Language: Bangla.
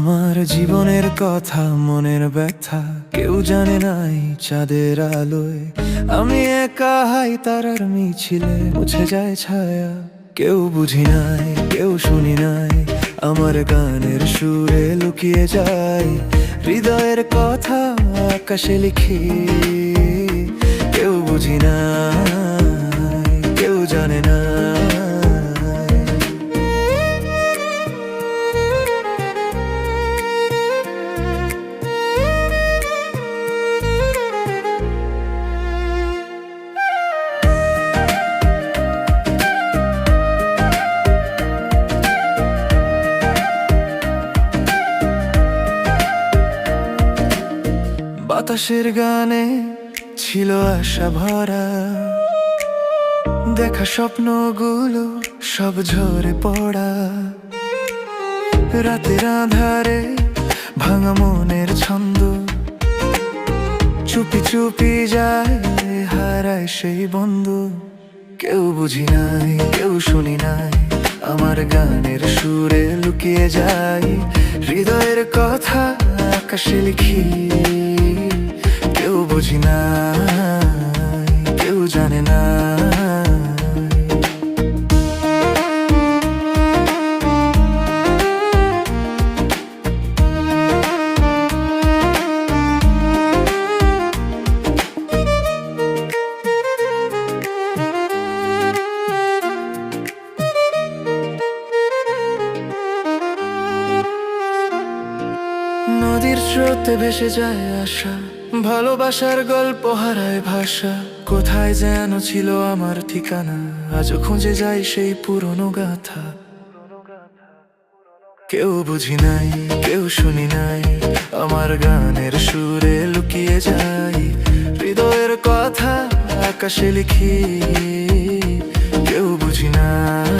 আমার জীবনের কথা, মনের ব্যথা কেউ জানে নাই চাঁদের আলোয়। আমি একা হাই তারার মিছিলে, মুছে যায় ছায়া। কেউ বুঝি নাই, কেউ শুনি নাই, আমার গানের সুরে লুকিয়ে যায় হৃদয়ের কথা আকাশে লিখি। কেউ বুঝি নাই, কেউ জানে না। বাতাসের গানে ছিল আশা ভরা, দেখা স্বপ্নগুলো সব ঝরে পড়া। রাতের আঁধারে ভাঙা মনের ছন্দ, চুপি চুপি যায় হারায় সেই বন্ধু। কেউ বুঝি নাই, কেউ শুনি নাই, আমার গানের সুরে লুকিয়ে যায় হৃদয়ের কথা আকাশে লিখি। কেউ বুঝি নাই, কেউ জানে না। নদীর স্রোতে ভেসে যায় আশা, ভালোবাসার গল্প হারায় ভাষা। কোথায় যেন ছিল আমার ঠিকানা, আজও খুঁজে যাই সেই পুরনো গাথা। কেউ বুঝি নাই, কেউ শুনি নাই, আমার গানের সুরে লুকিয়ে যাই হৃদয়ের কথা আকাশে লিখি। কেউ বুঝি নাই,